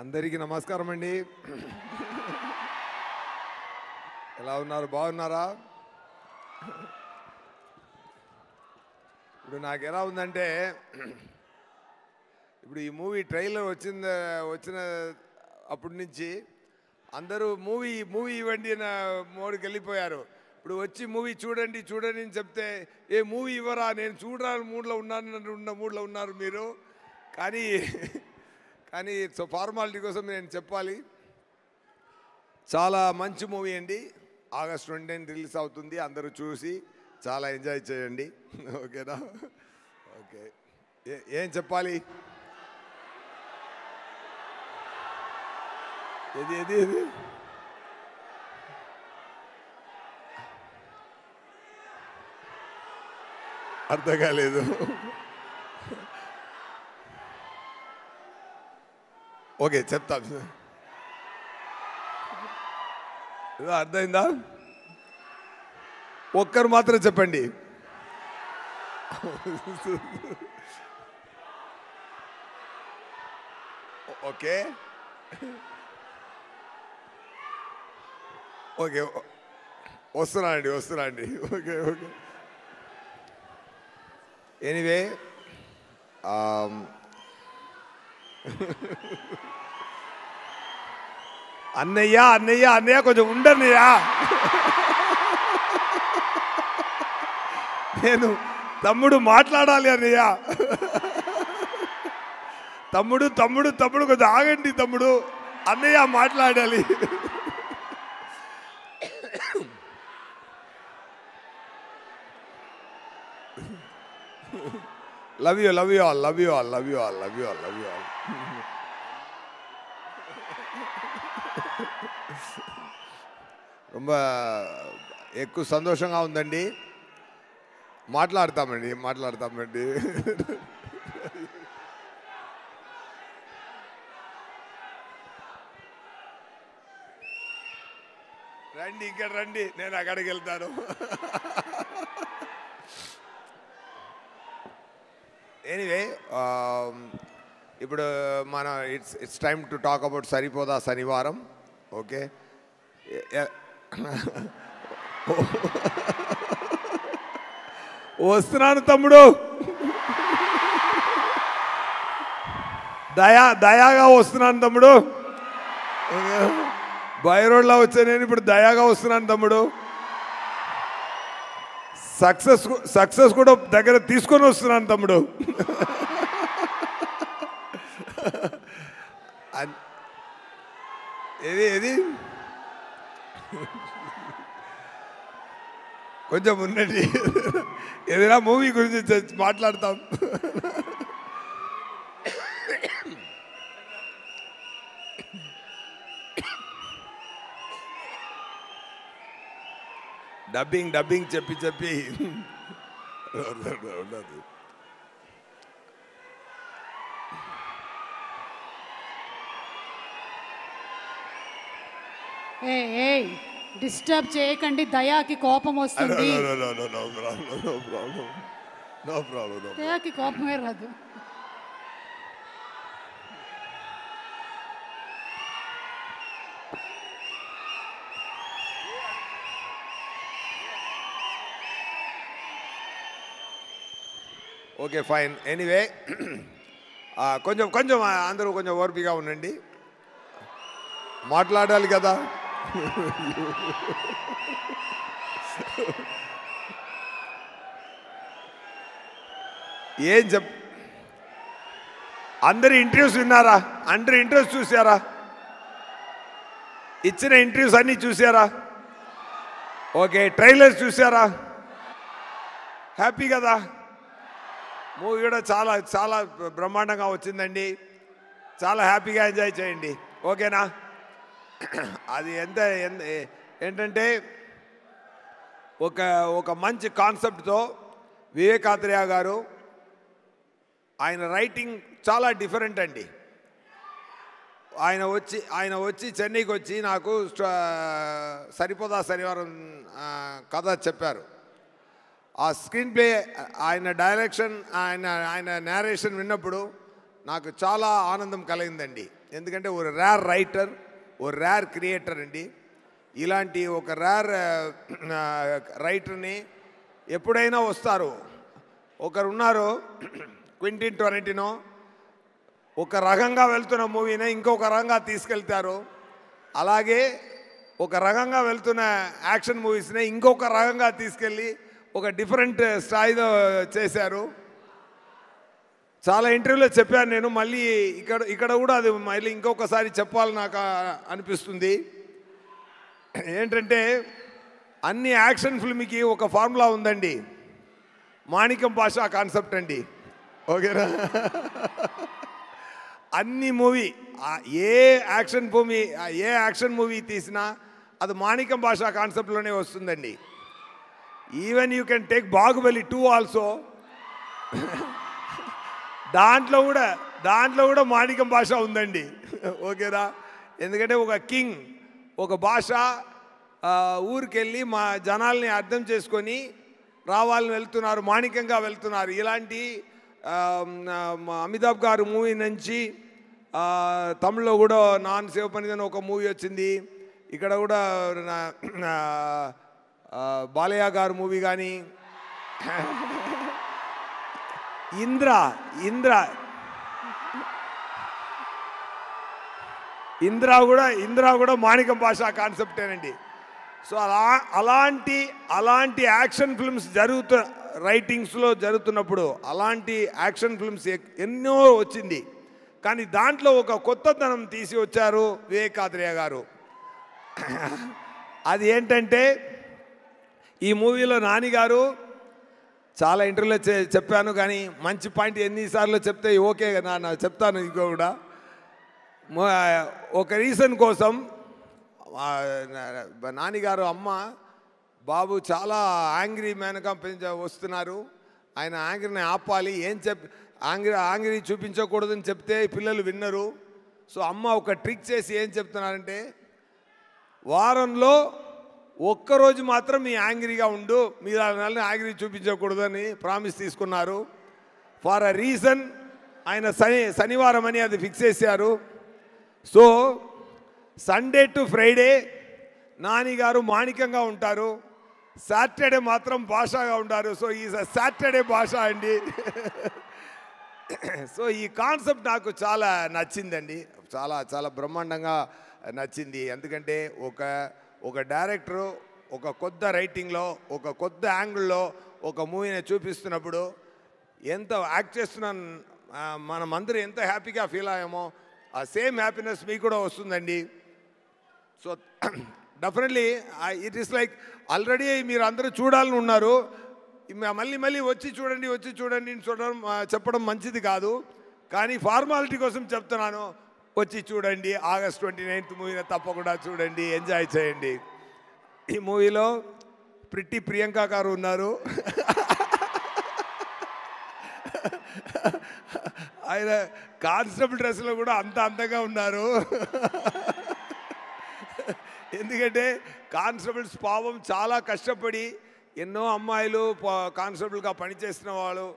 అందరికీ నమస్కారం అండి. ఎలా ఉన్నారు? బాగున్నారా? ఇప్పుడు నాకు ఎలా ఉందంటే, ఇప్పుడు ఈ మూవీ ట్రైలర్ వచ్చిన అప్పటి నుంచి అందరూ మూవీ ఇవ్వండి అన్న మోడ్కి వెళ్ళిపోయారు. ఇప్పుడు వచ్చి మూవీ చూడండి అని చెప్తే ఏ మూవీ ఇవ్వరా, నేను చూడాలని మూడ్లో ఉన్నారు మీరు. కానీ ఫార్మాలిటీ కోసం నేను చెప్పాలి, చాలా మంచి మూవీ అండి. ఆగస్ట్ 20 రిలీజ్ అవుతుంది. అందరూ చూసి చాలా ఎంజాయ్ చేయండి. ఓకేనా? ఓకే, ఏం చెప్పాలి? ఏది అర్థం కాలేదు. ఓకే, చెప్తాను. అర్థమైందా? ఒక్కరు మాత్రం చెప్పండి. ఓకే ఓకే, వస్తున్నా అండి. ఓకే. ఎనీవే, అన్నయ్య కొంచెం ఉండన్నయ్యా. నేను తమ్ముడు మాట్లాడాలి అన్నయ్య. తమ్ముడు కొంచెం ఆగండి తమ్ముడు. అన్నయ్య మాట్లాడాలి. Love you all. ரொம்ப ఎక్కువ సంతోషంగా ఉందండి. మాట్లాడతామండి. రండి, ఇక్కడ రండి, నేను అక్కడికి వెళ్తాను. ఎనీవే, ఇప్పుడు మనం it's time to talk about Saripodhaa Sanivaaram. Okay, వస్తున్నాను తమ్ముడు. దయాగా వస్తున్నాను తమ్ముడు. బై రోడ్లో వచ్చా నేను, ఇప్పుడు దయాగా వస్తున్నాను తమ్ముడు. సక్సెస్ కూడా దగ్గర తీసుకొని వస్తున్నాను తమ్ముడు. ఏది కొంచెం ఉండండి, ఏదైనా మూవీ గురించి మాట్లాడతాం. డబ్బింగ్ చెప్పి ఉండదు. డిస్టర్బ్ చేయకండి, దయాకి కోపం వస్తుంది. No problem. దయాకి కోపమే రాదు. Okay, fine. ఎనీవే, కొంచెం అందరూ కొంచెం ఓర్పిగా ఉండండి, మాట్లాడాలి కదా. అందరు ఇంటర్వ్యూస్ విన్నారా? అందరు ఇంటర్వ్యూస్ చూసారా? ఇచ్చిన ఇంటర్వ్యూస్ అన్నీ చూసారా? ఓకే, ట్రైలర్స్ చూసారా? హ్యాపీ కదా? మూవీ కూడా చాలా చాలా బ్రహ్మాండంగా వచ్చిందండి. చాలా హ్యాపీగా ఎంజాయ్ చేయండి. ఓకేనా? అది ఏంటంటే ఒక మంచి కాన్సెప్ట్తో వివేకాత్రేయ గారు, ఆయన రైటింగ్ చాలా డిఫరెంట్ అండి. ఆయన వచ్చి చెన్నైకి వచ్చి నాకు సరిపోదా శనివారం కథ చెప్పారు. ఆ స్క్రీన్ ప్లే, ఆయన డైరెక్షన్, ఆయన నేరేషన్ విన్నప్పుడు నాకు చాలా ఆనందం కలిగిందండి. ఎందుకంటే ఒక రేర్ రైటర్, ఒక రేర్ క్రియేటర్ అండి. ఇలాంటి ఒక రేర్ రైటర్ని ఎప్పుడైనా వస్తారు. ఒకరున్నారు క్వింటిన్ టొరంటినో, ఒక రకంగా వెళ్తున్న మూవీని ఇంకొక రకంగా తీసుకెళ్తారు. అలాగే ఒక రకంగా వెళ్తున్న యాక్షన్ మూవీస్ని ఇంకొక రకంగా తీసుకెళ్ళి ఒక డిఫరెంట్ స్థాయిలో చేశారు. చాలా ఇంటర్వ్యూలో చెప్పాను నేను, మళ్ళీ ఇక్కడ కూడా అది మళ్ళీ ఇంకొకసారి చెప్పాలి నాకు అనిపిస్తుంది. ఏంటంటే అన్ని యాక్షన్ ఫిల్మ్కి ఒక ఫార్ములా ఉందండి, మాణిక్యం భాష కాన్సెప్ట్ అండి. ఓకేనా? అన్ని మూవీ ఏ యాక్షన్ మూవీ తీసినా అది మాణిక్యం భాష కాన్సెప్ట్లోనే వస్తుందండి. Even you can take Baahubali 2 also, దాంట్లో కూడా మాణిక్యం భాష ఉందండి. ఓకేనా? ఎందుకంటే ఒక కింగ్ ఒక భాష ఊరికెళ్ళి మా జనాల్ని అర్థం చేసుకొని రావాలని వెళ్తున్నారు, మాణిక్యంగా వెళ్తున్నారు. ఇలాంటి అమితాబ్ గారు మూవీ నుంచి తమిళ్లో కూడా నాన్ శివపనిదని ఒక మూవీ వచ్చింది. ఇక్కడ కూడా బాలయ్య గారు మూవీ కానీ, ఇంద్ర కూడా మాణిక్యం భాష కాన్సెప్టేనండి. సో అలాంటి యాక్షన్ ఫిల్మ్స్ రైటింగ్స్లో జరుగుతున్నప్పుడు అలాంటి యాక్షన్ ఫిల్మ్స్ ఎన్నో వచ్చింది. కానీ దాంట్లో ఒక కొత్తదనం తీసి వచ్చారు వివేకాత్రేయ గారు. అది ఏంటంటే ఈ మూవీలో నాని గారు చాలా ఇంటర్వ్యూలో చెప్పాను, కానీ మంచి పాయింట్ ఎన్నిసార్లు చెప్తే ఓకే నా చెప్తాను. ఇంకో కూడా ఒక రీజన్ కోసం నానిగారు అమ్మ బాబు చాలా యాంగ్రీ మ్యాన్గా వస్తున్నారు, ఆయన యాంగ్రీని ఆపాలి, యాంగ్రీ చూపించకూడదని చెప్తే పిల్లలు విన్నరు. సో అమ్మ ఒక ట్రిక్ చేసి ఏం చెప్తున్నారంటే, వారంలో ఒక్కరోజు మాత్రం మీ యాంగ్రీగా ఉండు, మీరు యాంగ్రీ చూపించకూడదని ప్రామిస్ తీసుకున్నారు. ఫర్ అ రీజన్ ఆయన శనివారం అని అది ఫిక్స్ చేశారు. So Sunday to Friday Nani గారు మాణిక్యంగా ఉంటారు, సాటర్డే మాత్రం భాషగా ఉంటారు. సో ఈ సాటర్డే భాష అండి. సో ఈ కాన్సెప్ట్ నాకు చాలా నచ్చిందండి, చాలా బ్రహ్మాండంగా నచ్చింది. ఎందుకంటే ఒక డైరెక్టరు ఒక కొత్త రైటింగ్లో ఒక కొత్త యాంగిల్లో ఒక మూవీని చూపిస్తున్నప్పుడు ఎంత యాక్ట్ చేస్తున్నా మనమందరూ ఎంత హ్యాపీగా ఫీల్ అయ్యామో ఆ సేమ్ హ్యాపీనెస్ మీకు కూడా వస్తుందండి. So definitely it is like already మీరు అందరూ చూడాలని ఉన్నారు, మళ్ళీ వచ్చి చూడండి చెప్పడం మంచిది కాదు. కానీ ఫార్మాలిటీ కోసం చెప్తున్నాను, వచ్చి చూడండి. ఆగస్ట్ 29th మూవీని తప్పకుండా చూడండి, ఎంజాయ్ చేయండి. ఈ మూవీలో ప్రిట్టి ప్రియాంక గారు ఉన్నారు. ఆయన కానిస్టేబుల్ డ్రెస్లో కూడా అందంగా ఉన్నారు. ఎందుకంటే కానిస్టేబుల్స్ పాపం చాలా కష్టపడి, ఎన్నో అమ్మాయిలు కానిస్టేబుల్గా పనిచేస్తున్న వాళ్ళు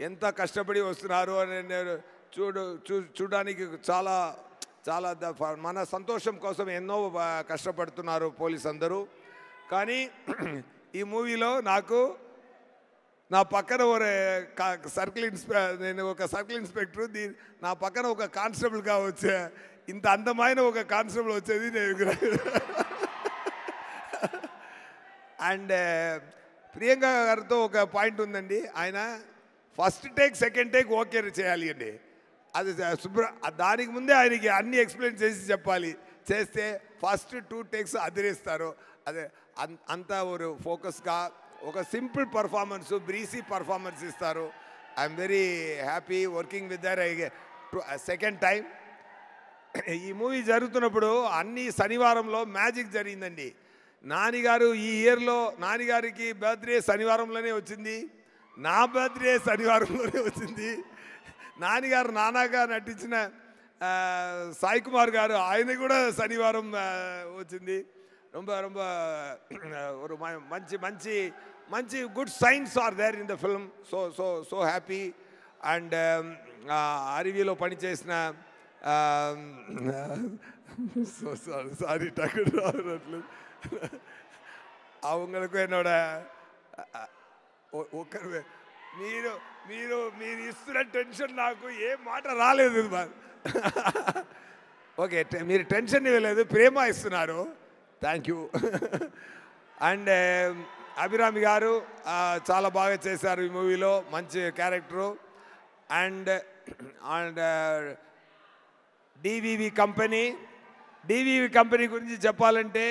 ఎంత కష్టపడి వస్తున్నారు అని చూడడానికి చాలా మన సంతోషం కోసం ఎన్నో కష్టపడుతున్నారు పోలీస్ అందరూ. కానీ ఈ మూవీలో నా పక్కన నేను ఒక సర్కిల్ ఇన్స్పెక్టర్, నా పక్కన ఒక కానిస్టేబుల్గా ఇంత అందమైన ఒక కానిస్టేబుల్ వచ్చేది నేను. అండ్ ప్రియాంక గారితో ఒక పాయింట్ ఉందండి, ఆయన first take second take okay చేయాలి అండి. అది దానికి ముందే ఆయనకి అన్నీ ఎక్స్ప్లెయిన్ చేసి చెప్పాలి, చేస్తే ఫస్ట్ 2 టేక్స్ అదిరేస్తారు. అదే అంత ఒక ఫోకస్గా ఒక సింపుల్ పర్ఫార్మెన్స్, బ్రీసీ పర్ఫార్మెన్స్ ఇస్తారు. I'm very happy working with their second time. ఈ మూవీ జరుగుతున్నప్పుడు అన్ని శనివారంలో మ్యాజిక్ జరిగిందండి. నానిగారు ఈ ఇయర్లో నానిగారికి బర్త్డే శనివారంలోనే వచ్చింది, నా బర్త్డే శనివారంలోనే వచ్చింది. నానిగారు నానాగా నటించిన సాయి కుమార్ గారు ఆయన కూడా శనివారం వచ్చింది. మంచి good scenes are there in the film. So happy. And అరివిలో పనిచేసిన சாரி டக்குன்னு வரல. அவங்களுக்கும் என்னோட ఒకరు మీరు మీరు మీరు ఇస్తున్న టెన్షన్ నాకు ఏం మాట రాలేదు. ఓకే, మీరు టెన్షన్ ఇవ్వలేదు, ప్రేమ ఇస్తున్నారు. Thank you. అండ్ అభిరామి గారు చాలా బాగా చేశారు ఈ మూవీలో, మంచి character. And and DVV company గురించి చెప్పాలంటే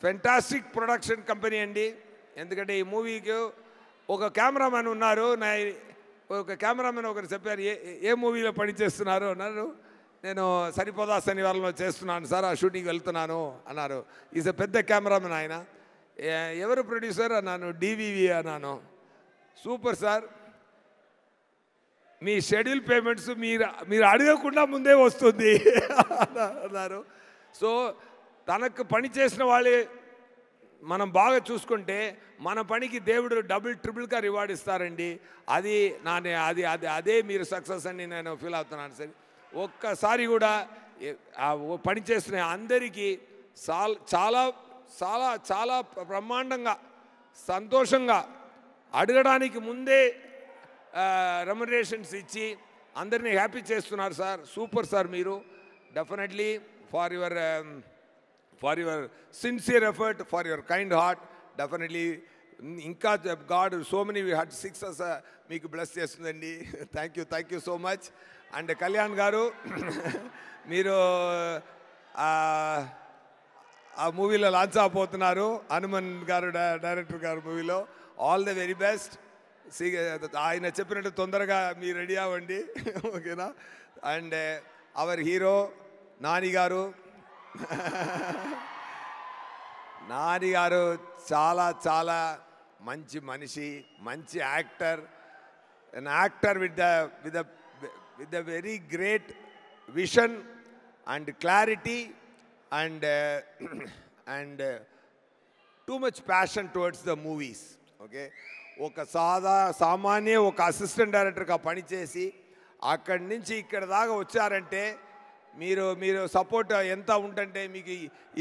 ఫెంటాస్టిక్ ప్రొడక్షన్ కంపెనీ అండి. ఎందుకంటే ఈ మూవీకి ఒక కెమెరామెన్ ఉన్నారు. ఒక కెమెరామెన్ ఒకరు చెప్పారు, ఏ మూవీలో పనిచేస్తున్నారు అన్నారు. నేను సరిపోదా శనివారంలో చేస్తున్నాను సార్, ఆ షూటింగ్ వెళ్తున్నాను అన్నారు. ఈజ్ ఎ పెద్ద కెమెరామెన్ ఆయన. ఎవరు ప్రొడ్యూసర్ అన్నాను, డివివి అన్నాను. సూపర్ సార్, మీ షెడ్యూల్ పేమెంట్స్ మీరు అడగకుండా ముందే వస్తుంది అన్నారు. సో తనకు పని చేసిన వాళ్ళే మనం బాగా చూసుకుంటే మన పనికి దేవుడు డబుల్ ట్రిపుల్గా రివార్డ్ ఇస్తారండి. అది అదే మీరు సక్సెస్ అని నేను ఫీల్ అవుతున్నాను సార్. ఒక్కసారి కూడా పని చేసిన అందరికీ చాలా చాలా చాలా బ్రహ్మాండంగా సంతోషంగా అడగడానికి ముందే రెమ్యునరేషన్స్ ఇచ్చి అందరినీ హ్యాపీ చేస్తున్నారు సార్. సూపర్ సార్, మీరు definitely for your sincere effort, for your kind heart, definitely ఇంకా god so many heart success మీకు బ్లెస్ చేస్తుందండి. Thank you so much. And Kalyan garu, మీరు ఆ మూవీలో లాంచ్ అయిపోతున్నారు, హనుమన్ గారు డైరెక్టర్ గారు మూవీలో. All the very best. ఆయన చెప్పినట్టు తొందరగా మీరు రెడీ అవ్వండి, ఓకేనా. అండ్ అవర్ హీరో నాని గారు చాలా చాలా మంచి మనిషి, మంచి actor. an actor with the very great vision and clarity and too much passion towards the movies. Okay, ఒక సామాన్య ఒక అసిస్టెంట్ డైరెక్టర్గా పనిచేసి అక్కడి నుంచి ఇక్కడ దాకా వచ్చారంటే మీరు సపోర్ట్ ఎంత ఉంటుంటే మీకు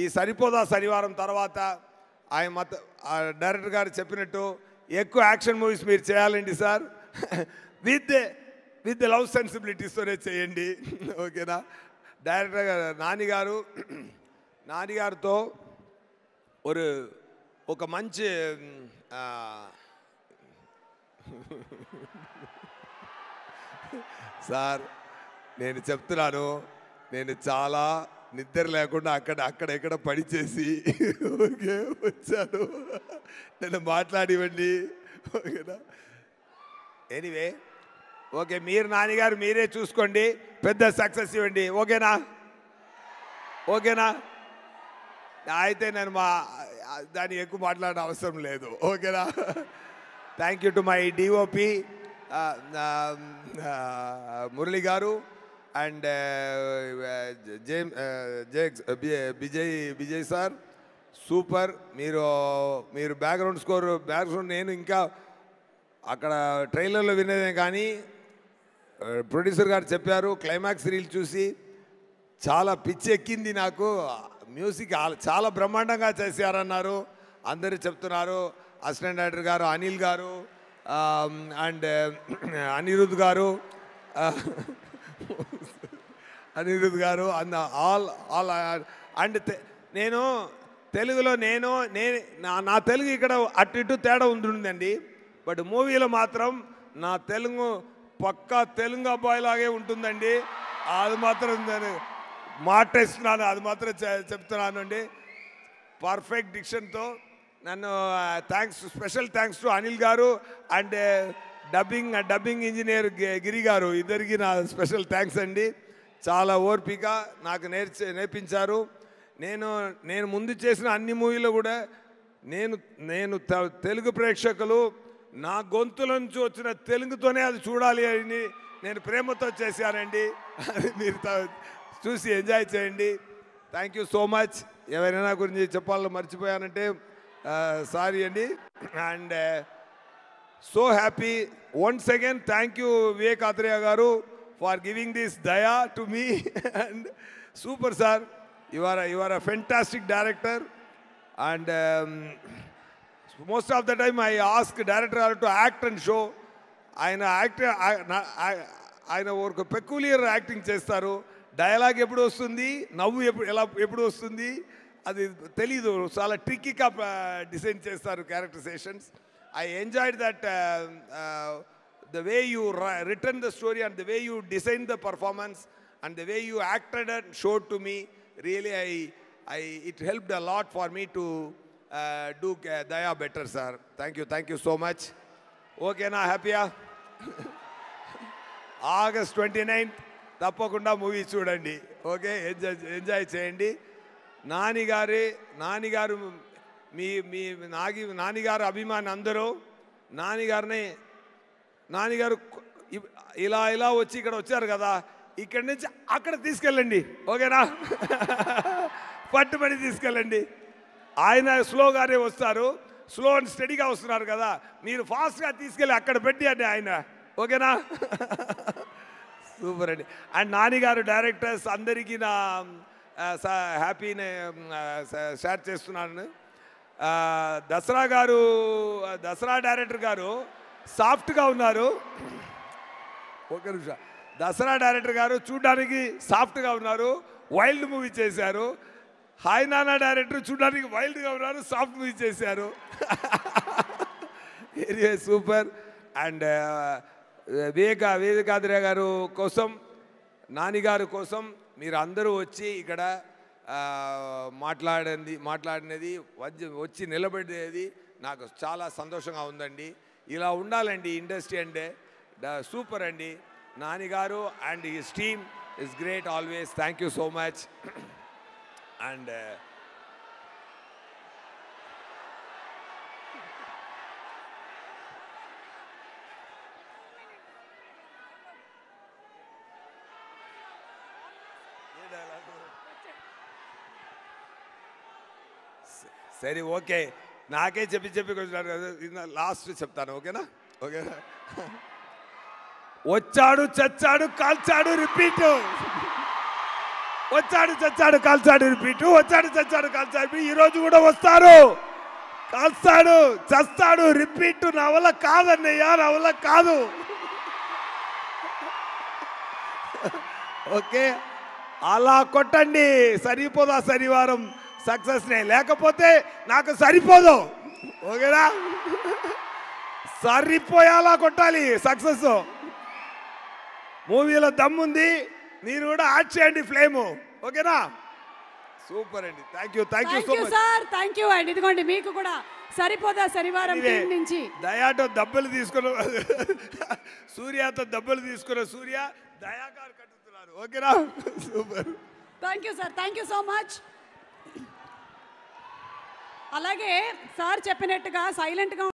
ఈ సరిపోదా శనివారం తర్వాత ఆయన డైరెక్టర్ గారు చెప్పినట్టు ఎక్కువ యాక్షన్ మూవీస్ మీరు చేయాలండి సార్. విత్ లవ్ సెన్సిబిలిటీస్తోనే చేయండి, ఓకేనా. డైరెక్టర్ గారు నాని గారితో ఒక మంచి సార్ నేను చెప్తున్నాను, నేను చాలా నిద్ర లేకుండా అక్కడెక్కడ పనిచేసి ఓకే వచ్చాను, నేను మాట్లాడివ్వండి, ఓకేనా. ఎనీవే, ఓకే, మీరు నాన్నగారు మీరే చూసుకోండి, పెద్ద సక్సెస్ ఇవ్వండి, ఓకేనా. అయితే నేను దాన్ని ఎక్కువ మాట్లాడిన అవసరం లేదు, ఓకేనా. Thank you to my DOP Murali గారు అండ్ విజయ్ సార్. సూపర్. మీరు బ్యాక్గ్రౌండ్ నేను ఇంకా అక్కడ ట్రైలర్లో వినేదే కానీ ప్రొడ్యూసర్ గారు చెప్పారు, క్లైమాక్స్ రీల్ చూసి చాలా పిచ్చి ఎక్కింది నాకు, మ్యూజిక్ చాలా బ్రహ్మాండంగా చేశారన్నారు అందరూ చెప్తున్నారు. అసిస్టెంట్ డైరెక్టర్ గారు అనిల్ గారు అండ్ అనిరుద్ గారు అండ్ ఆల్ అండ్ నేను తెలుగులో నా తెలుగు ఇక్కడ అటు ఇటు తేడా ఉంటుందండి. బట్ మూవీలో మాత్రం నా తెలుగు పక్కా తెలుగు అబ్బాయిలాగే ఉంటుందండి. అది మాత్రం నేను మాటేస్తున్నాను, అది మాత్రం చెప్తున్నాను అండి. పర్ఫెక్ట్ డిక్షన్తో నన్ను స్పెషల్ థ్యాంక్స్ టు అనిల్ గారు అండ్ డబ్బింగ్ ఇంజనీర్ గిరి గారు, ఇద్దరికి నా స్పెషల్ థ్యాంక్స్ అండి. చాలా ఓర్పిక నాకు నేర్పించారు. నేను ముందు చేసిన అన్ని మూవీలో కూడా నేను తెలుగు ప్రేక్షకులు నా గొంతుల నుంచి వచ్చిన తెలుగుతోనే అది చూడాలి అని నేను ప్రేమతో చేశానండి. అది మీరు చూసి ఎంజాయ్ చేయండి. Thank you so much. ఎవరైనా గురించి చెప్పాలని మర్చిపోయానంటే సారీ అండి. And so happy once again. Thank you Vivek Athreya గారు for giving this Daya to me. And super, sir. You are a fantastic director. And most of the time I ask director to act and show. ఆయన ఒక peculiar acting చేస్తారు. Dialogue ఎప్పుడు వస్తుంది, నవ్వు ఎప్పుడు వస్తుంది అది తెలీదు. చాలా ట్రిక్కీగా డిజైన్ చేస్తారు characterisations. I enjoyed that the way you written the story and the way you designed the performance and the way you acted and showed to me. Really, it helped a lot for me to do Daya better, sir. Thank you so much. Okay, na happy? August 29th, తప్పకుండా movie చూడండి. Okay, enjoy చేయండి. నానిగారు నానిగారు అభిమాని అందరూ నానిగారు ఇలా వచ్చి ఇక్కడ వచ్చారు కదా, ఇక్కడి నుంచి అక్కడ తీసుకెళ్ళండి. ఓకేనా? పట్టుబడి తీసుకెళ్ళండి. ఆయన స్లోగానే వస్తారు, స్లో అండ్ స్టడీగా వస్తున్నారు కదా, మీరు ఫాస్ట్గా తీసుకెళ్ళి అక్కడ పెట్టి అండి ఆయన. ఓకేనా? సూపర్ అండి. అండ్ నానిగారు డైరెక్టర్స్ అందరికీ నా హ్యాపీని షేర్ చేస్తున్నాను. దసరా డైరెక్టర్ గారు సాఫ్ట్గా ఉన్నారు. ఒక నిమిషం. దసరా డైరెక్టర్ గారు చూడడానికి సాఫ్ట్గా ఉన్నారు, వైల్డ్ మూవీ చేశారు. హాయ్ నానా డైరెక్టర్ చూడడానికి వైల్డ్గా ఉన్నారు, సాఫ్ట్ మూవీ చేశారు. Very super. అండ్ వివేకాద్రి గారు కోసం, నానిగారు కోసం మీరు అందరూ వచ్చి ఇక్కడ మాట్లాడినది వచ్చి నిలబడేది నాకు చాలా సంతోషంగా ఉందండి. ఇలా ఉండాలండి ఇండస్ట్రీ అంటే. సూపర్ అండి. నానిగారు and his team is great always. Thank you so much. And సరే, ఓకే, నాకే చెప్పి లాస్ట్ చెప్తాను. ఓకేనా? ఓకేనా? వచ్చాడు చచ్చాడు కాల్చాడు రిపీట్. వచ్చాడు చచ్చాడు కాల్చాడు రిపీట్. వచ్చాడు చచ్చాడు కాల్చాడు. ఈరోజు కూడా వస్తారు, కాల్స్తాడు చస్తాడు రిపీట్. నా వల్ల కాదన్నయ్య, నా వల్ల కాదు. ఓకే, అలా కొట్టండి. సరిపోదా శనివారం సక్సెస్నే, లేకపోతే నాకు సరిపోదు. ఓకేనా? సరిపోయేలా కొట్టాలి సక్సెస్. మూవీలో దమ్ముంది, మీరు కూడా యాడ్ చేయండి ఫ్లేము. ఓకేనా? సూపర్ అండి. Thank you so much sir. Thank you అండి. ఇదిగోండి మీకు కూడా సరిపోదా శనివారం టీం నుంచి. దయాతో దెబ్బలు తీసుకున్న సూర్యతో దెబ్బలు తీసుకున్న సూర్య దయాగారు కట్టుతున్నారు. ఓకేనా? Super. Thank you sir. Thank you so much. అలాగే సార్ చెప్పినట్టుగా సైలెంట్గా